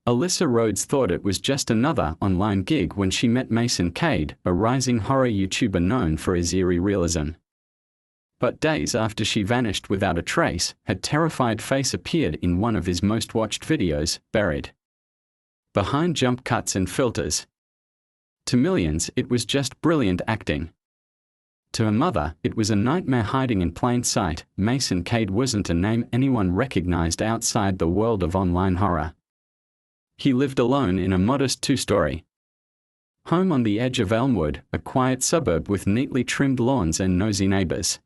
Alyssa Rhodes thought it was just another online gig when she met Mason Cade, a rising horror YouTuber known for his eerie realism. But days after she vanished without a trace, her terrified face appeared in one of his most watched videos, buried behind jump cuts and filters. To millions, it was just brilliant acting. To her mother, it was a nightmare hiding in plain sight. Mason Cade wasn't a name anyone recognized outside the world of online horror. He lived alone in a modest two-story home on the edge of Elmwood, a quiet suburb with neatly trimmed lawns and nosy neighbors.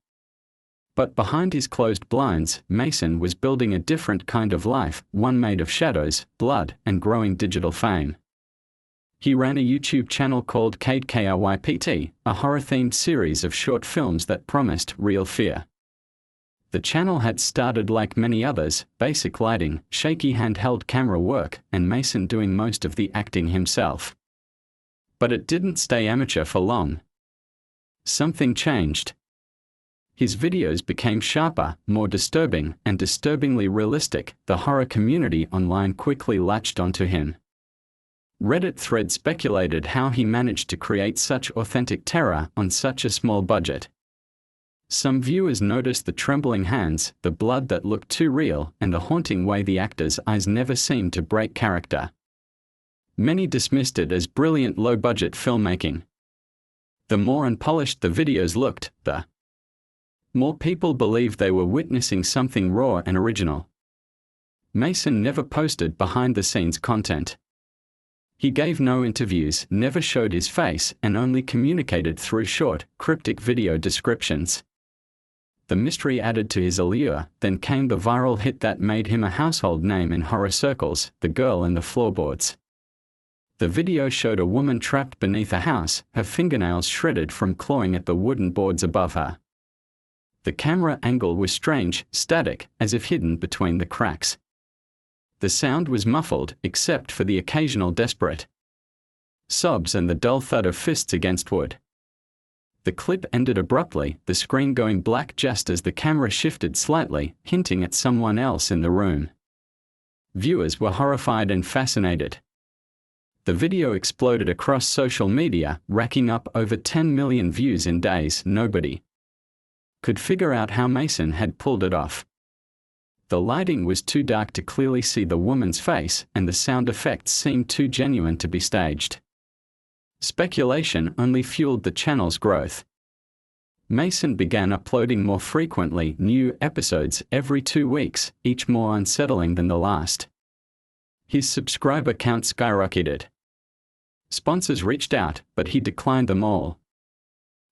But behind his closed blinds, Mason was building a different kind of life, one made of shadows, blood, and growing digital fame. He ran a YouTube channel called Cade Krypt, a horror-themed series of short films that promised real fear. The channel had started like many others, basic lighting, shaky handheld camera work, and Mason doing most of the acting himself. But it didn't stay amateur for long. Something changed. His videos became sharper, more disturbing, and disturbingly realistic. The horror community online quickly latched onto him. Reddit threads speculated how he managed to create such authentic terror on such a small budget. Some viewers noticed the trembling hands, the blood that looked too real, and the haunting way the actor's eyes never seemed to break character. Many dismissed it as brilliant low-budget filmmaking. The more unpolished the videos looked, the more people believed they were witnessing something raw and original. Mason never posted behind-the-scenes content. He gave no interviews, never showed his face, and only communicated through short, cryptic video descriptions. The mystery added to his allure. Then came the viral hit that made him a household name in horror circles, The Girl in the Floorboards. The video showed a woman trapped beneath a house, her fingernails shredded from clawing at the wooden boards above her. The camera angle was strange, static, as if hidden between the cracks. The sound was muffled, except for the occasional desperate sobs and the dull thud of fists against wood. The clip ended abruptly, the screen going black just as the camera shifted slightly, hinting at someone else in the room. Viewers were horrified and fascinated. The video exploded across social media, racking up over 10 million views in days. Nobody could figure out how Mason had pulled it off. The lighting was too dark to clearly see the woman's face, and the sound effects seemed too genuine to be staged. Speculation only fueled the channel's growth. Mason began uploading more frequently, new episodes every 2 weeks, each more unsettling than the last. His subscriber count skyrocketed. Sponsors reached out, but he declined them all.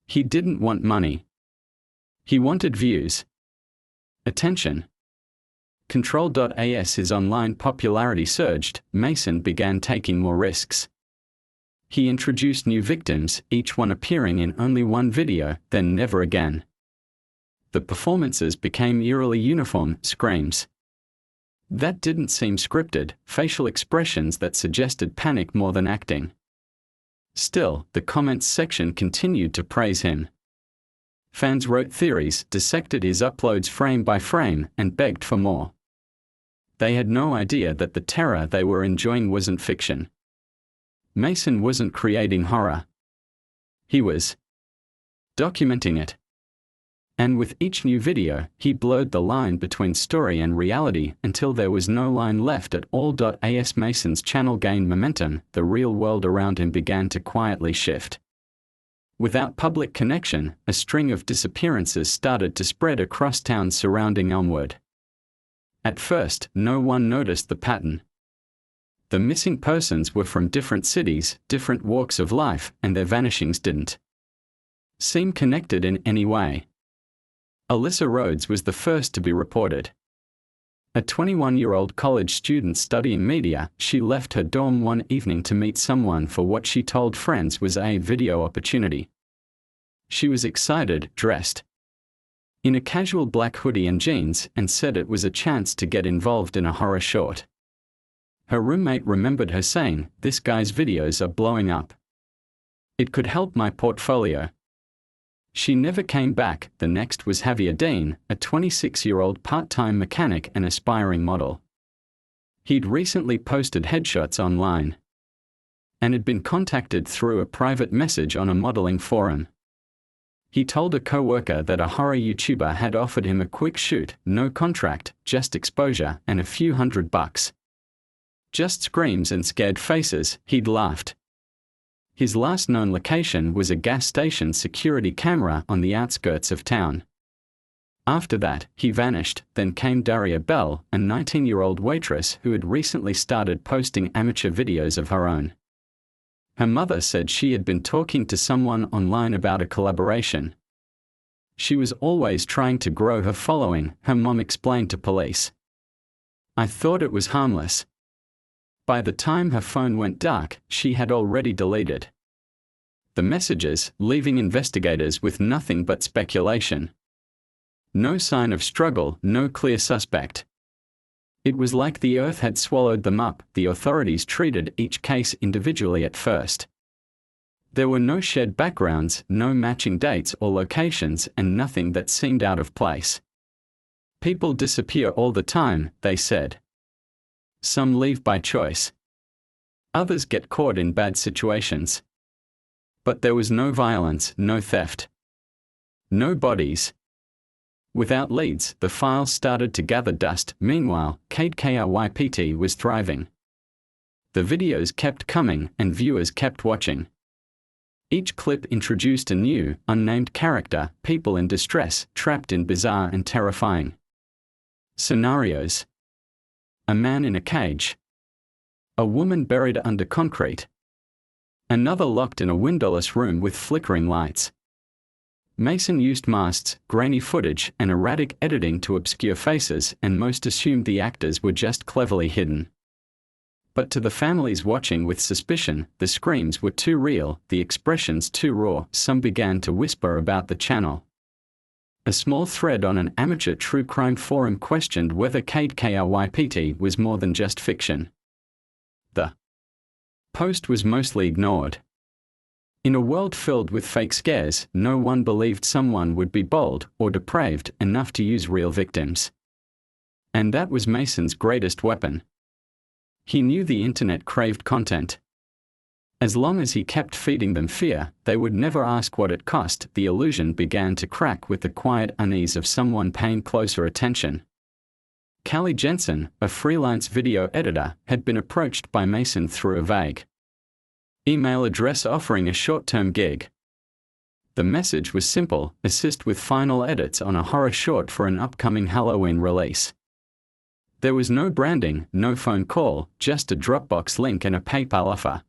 He didn't want money. He wanted views. Attention. Control.as his online popularity surged. Mason began taking more risks. He introduced new victims, each one appearing in only one video, then never again. The performances became eerily uniform, screams that didn't seem scripted, facial expressions that suggested panic more than acting. Still, the comments section continued to praise him. Fans wrote theories, dissected his uploads frame by frame, and begged for more. They had no idea that the terror they were enjoying wasn't fiction. Mason wasn't creating horror. He was documenting it. And with each new video, he blurred the line between story and reality until there was no line left at all. As Mason's channel gained momentum, the real world around him began to quietly shift. Without public connection, a string of disappearances started to spread across towns surrounding Elmwood. At first, no one noticed the pattern. The missing persons were from different cities, different walks of life, and their vanishings didn't seem connected in any way. Alyssa Rhodes was the first to be reported. A 21-year-old college student studying media, she left her dorm one evening to meet someone for what she told friends was a video opportunity. She was excited, dressed in a casual black hoodie and jeans, and said it was a chance to get involved in a horror short. Her roommate remembered her saying, "This guy's videos are blowing up. It could help my portfolio." She never came back. The next was Javier Dean, a 26-year-old part-time mechanic and aspiring model. He'd recently posted headshots online and had been contacted through a private message on a modeling forum. He told a co-worker that a horror YouTuber had offered him a quick shoot, no contract, just exposure, and a few $100. Just screams and scared faces, he'd laughed. His last known location was a gas station security camera on the outskirts of town. After that, he vanished. Then came Daria Bell, a 19-year-old waitress who had recently started posting amateur videos of her own. Her mother said she had been talking to someone online about a collaboration. She was always trying to grow her following, her mom explained to police. I thought it was harmless. By the time her phone went dark, she had already deleted the messages, leaving investigators with nothing but speculation. No sign of struggle, no clear suspect. It was like the earth had swallowed them up. The authorities treated each case individually at first. There were no shared backgrounds, no matching dates or locations, and nothing that seemed out of place. People disappear all the time, they said. Some leave by choice. Others get caught in bad situations. But there was no violence, no theft. No bodies. Without leads, the files started to gather dust. Meanwhile, KYPT was thriving. The videos kept coming, and viewers kept watching. Each clip introduced a new, unnamed character, people in distress, trapped in bizarre and terrifying scenarios. A man in a cage. A woman buried under concrete. Another locked in a windowless room with flickering lights. Mason used masks, grainy footage, and erratic editing to obscure faces, and most assumed the actors were just cleverly hidden. But to the families watching with suspicion, the screams were too real, the expressions too raw. Some began to whisper about the channel. A small thread on an amateur true crime forum questioned whether KYPT was more than just fiction. The post was mostly ignored. In a world filled with fake scares, no one believed someone would be bold or depraved enough to use real victims. And that was Mason's greatest weapon. He knew the internet craved content. As long as he kept feeding them fear, they would never ask what it cost. The illusion began to crack with the quiet unease of someone paying closer attention. Callie Jensen, a freelance video editor, had been approached by Mason through a vague email address offering a short-term gig. The message was simple: assist with final edits on a horror short for an upcoming Halloween release. There was no branding, no phone call, just a Dropbox link and a PayPal offer.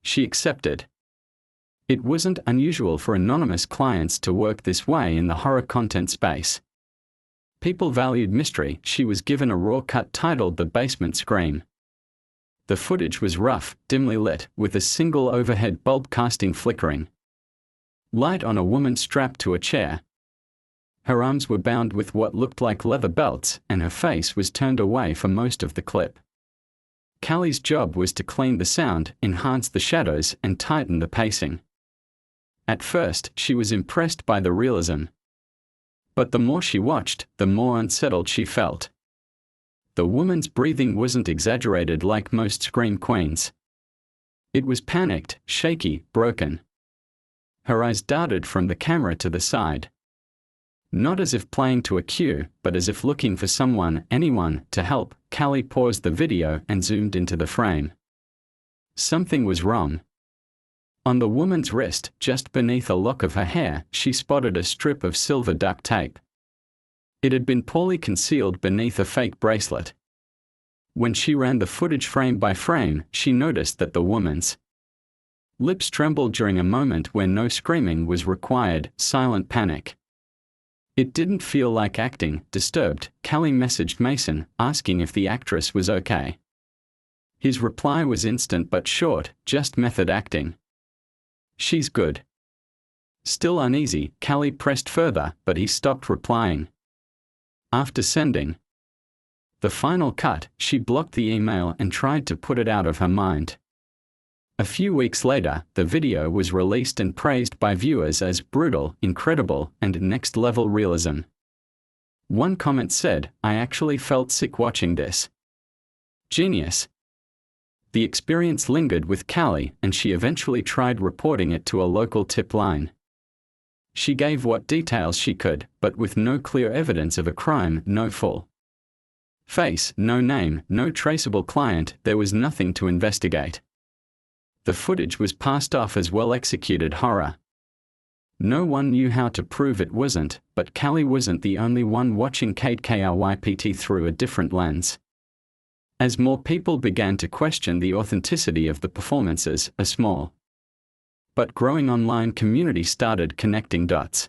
She accepted. It wasn't unusual for anonymous clients to work this way in the horror content space. People valued mystery. She was given a raw cut titled The Basement Scream. The footage was rough, dimly lit, with a single overhead bulb casting flickering light on a woman strapped to a chair. Her arms were bound with what looked like leather belts, and her face was turned away for most of the clip. Callie's job was to clean the sound, enhance the shadows, and tighten the pacing. At first, she was impressed by the realism. But the more she watched, the more unsettled she felt. The woman's breathing wasn't exaggerated like most scream queens. It was panicked, shaky, broken. Her eyes darted from the camera to the side. Not as if playing to a cue, but as if looking for someone, anyone, to help. Callie paused the video and zoomed into the frame. Something was wrong. On the woman's wrist, just beneath a lock of her hair, she spotted a strip of silver duct tape. It had been poorly concealed beneath a fake bracelet. When she ran the footage frame by frame, she noticed that the woman's lips trembled during a moment where no screaming was required, silent panic. It didn't feel like acting. Disturbed, Callie messaged Mason, asking if the actress was okay. His reply was instant but short, just method acting. She's good. Still uneasy, Callie pressed further, but he stopped replying. After sending the final cut, she blocked the email and tried to put it out of her mind. A few weeks later, the video was released and praised by viewers as brutal, incredible, and next-level realism. One comment said, "I actually felt sick watching this." Genius. The experience lingered with Callie, and she eventually tried reporting it to a local tip line. She gave what details she could, but with no clear evidence of a crime, no full face, no name, no traceable client, there was nothing to investigate. The footage was passed off as well-executed horror. No one knew how to prove it wasn't, but Callie wasn't the only one watching Kate Krypt through a different lens. As more people began to question the authenticity of the performances, a small but growing online community started connecting dots.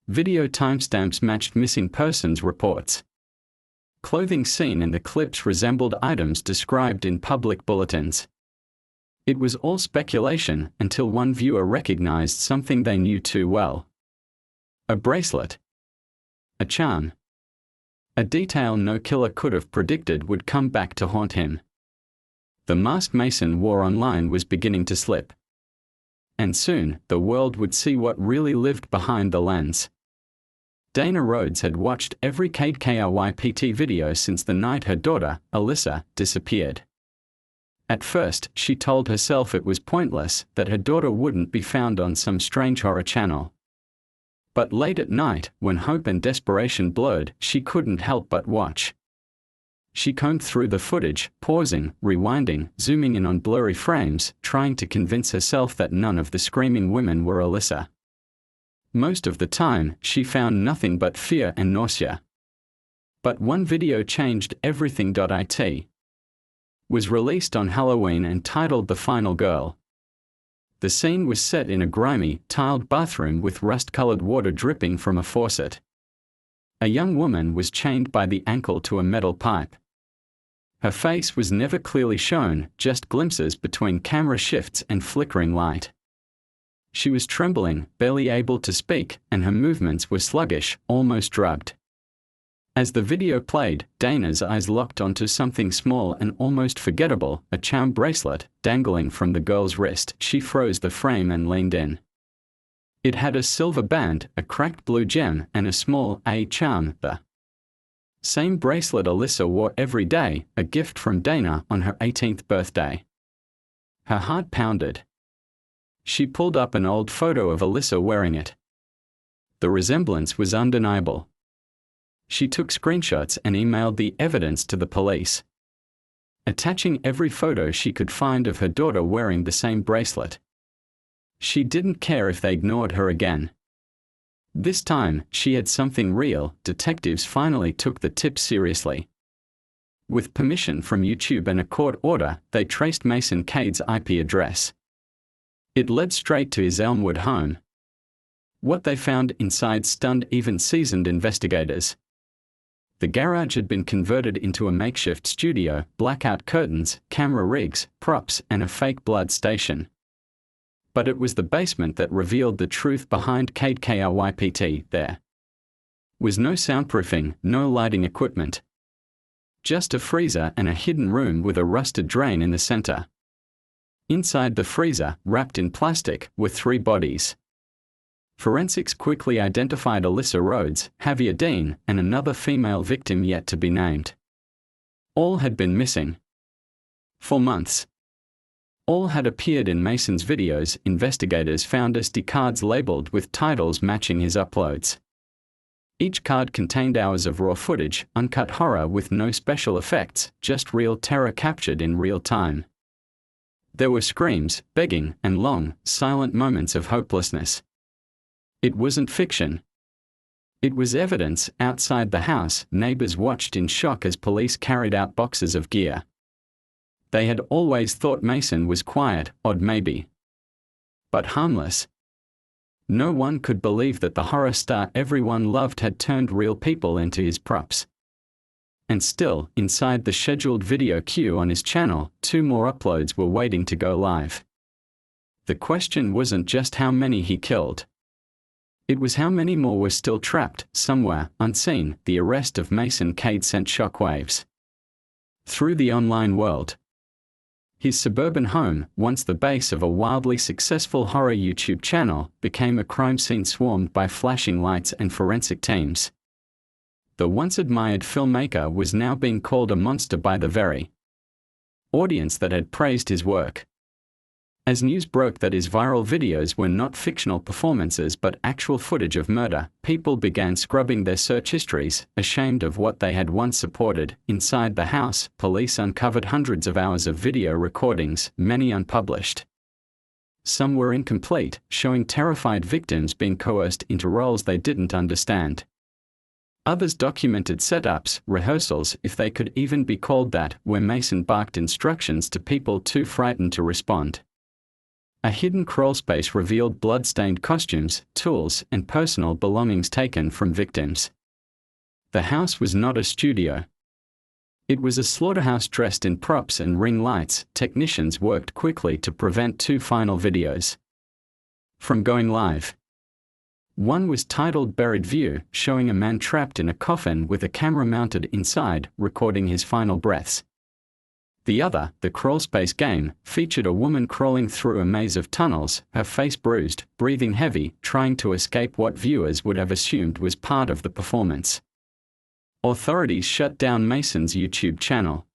Video timestamps matched missing persons reports. Clothing seen in the clips resembled items described in public bulletins. It was all speculation until one viewer recognized something they knew too well. A bracelet. A charm. A detail no killer could have predicted would come back to haunt him. The mask Mason wore online was beginning to slip. And soon, the world would see what really lived behind the lens. Dana Rhodes had watched every Kate Krypt video since the night her daughter, Alyssa, disappeared. At first, she told herself it was pointless, that her daughter wouldn't be found on some strange horror channel. But late at night, when hope and desperation blurred, she couldn't help but watch. She combed through the footage, pausing, rewinding, zooming in on blurry frames, trying to convince herself that none of the screaming women were Alyssa. Most of the time, she found nothing but fear and nausea. But one video changed everything. It was released on Halloween and titled The Final Girl. The scene was set in a grimy, tiled bathroom with rust-colored water dripping from a faucet. A young woman was chained by the ankle to a metal pipe. Her face was never clearly shown, just glimpses between camera shifts and flickering light. She was trembling, barely able to speak, and her movements were sluggish, almost drugged. As the video played, Dana's eyes locked onto something small and almost forgettable, a charm bracelet, dangling from the girl's wrist. She froze the frame and leaned in. It had a silver band, a cracked blue gem, and a small A charm, the same bracelet Alyssa wore every day, a gift from Dana on her 18th birthday. Her heart pounded. She pulled up an old photo of Alyssa wearing it. The resemblance was undeniable. She took screenshots and emailed the evidence to the police, attaching every photo she could find of her daughter wearing the same bracelet. She didn't care if they ignored her again. This time, she had something real. Detectives finally took the tip seriously. With permission from YouTube and a court order, they traced Mason Cade's IP address. It led straight to his Elmwood home. What they found inside stunned even seasoned investigators. The garage had been converted into a makeshift studio, blackout curtains, camera rigs, props, and a fake blood station. But it was the basement that revealed the truth behind Kate Krypt. There was no soundproofing, no lighting equipment. Just a freezer and a hidden room with a rusted drain in the center. Inside the freezer, wrapped in plastic, were 3 bodies. Forensics quickly identified Alyssa Rhodes, Javier Dean, and another female victim yet to be named. All had been missing for months. All had appeared in Mason's videos. Investigators found SD cards labeled with titles matching his uploads. Each card contained hours of raw footage, uncut horror with no special effects, just real terror captured in real time. There were screams, begging, and long, silent moments of hopelessness. It wasn't fiction. It was evidence. Outside the house, neighbors watched in shock as police carried out boxes of gear. They had always thought Mason was quiet, odd maybe, but harmless. No one could believe that the horror star everyone loved had turned real people into his props. And still, inside the scheduled video queue on his channel, 2 more uploads were waiting to go live. The question wasn't just how many he killed. It was how many more were still trapped, somewhere, unseen. The arrest of Mason Cade sent shockwaves through the online world. His suburban home, once the base of a wildly successful horror YouTube channel, became a crime scene swarmed by flashing lights and forensic teams. The once admired filmmaker was now being called a monster by the very audience that had praised his work. As news broke that his viral videos were not fictional performances but actual footage of murder, people began scrubbing their search histories, ashamed of what they had once supported. Inside the house, police uncovered hundreds of hours of video recordings, many unpublished. Some were incomplete, showing terrified victims being coerced into roles they didn't understand. Others documented setups, rehearsals, if they could even be called that, where Mason barked instructions to people too frightened to respond. A hidden crawlspace revealed blood-stained costumes, tools, and personal belongings taken from victims. The house was not a studio. It was a slaughterhouse dressed in props and ring lights. Technicians worked quickly to prevent two final videos from going live. One was titled Buried View, showing a man trapped in a coffin with a camera mounted inside, recording his final breaths. The other, the Crawlspace Game, featured a woman crawling through a maze of tunnels, her face bruised, breathing heavy, trying to escape what viewers would have assumed was part of the performance. Authorities shut down Mason's YouTube channel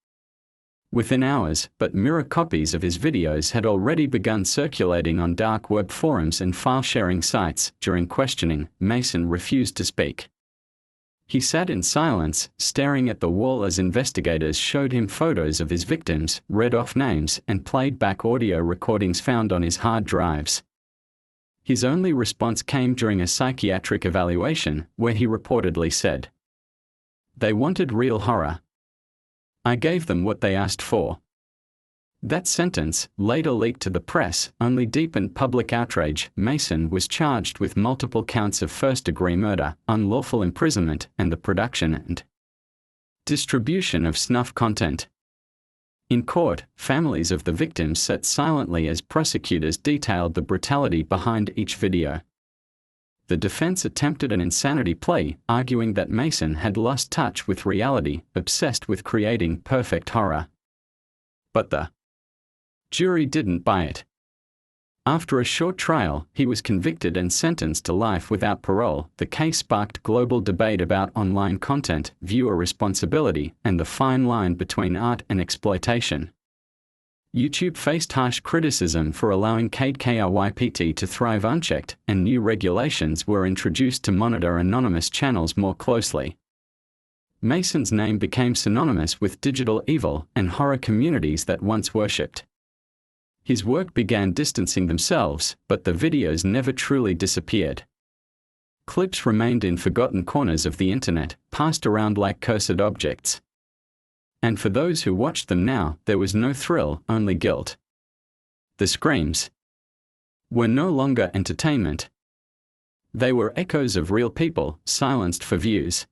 within hours, but mirror copies of his videos had already begun circulating on dark web forums and file-sharing sites. During questioning, Mason refused to speak. He sat in silence, staring at the wall as investigators showed him photos of his victims, read off names, and played back audio recordings found on his hard drives. His only response came during a psychiatric evaluation, where he reportedly said, "They wanted real horror. I gave them what they asked for." That sentence, later leaked to the press, only deepened public outrage. Mason was charged with multiple counts of first-degree murder, unlawful imprisonment, and the production and distribution of snuff content. In court, families of the victims sat silently as prosecutors detailed the brutality behind each video. The defense attempted an insanity plea, arguing that Mason had lost touch with reality, obsessed with creating perfect horror. But the jury didn't buy it. After a short trial, he was convicted and sentenced to life without parole. The case sparked global debate about online content, viewer responsibility, and the fine line between art and exploitation. YouTube faced harsh criticism for allowing KYPT to thrive unchecked, and new regulations were introduced to monitor anonymous channels more closely. Mason's name became synonymous with digital evil and horror communities that once worshipped. His work began distancing themselves, but the videos never truly disappeared. Clips remained in forgotten corners of the internet, passed around like cursed objects. And for those who watched them now, there was no thrill, only guilt. The screams were no longer entertainment. They were echoes of real people, silenced for views.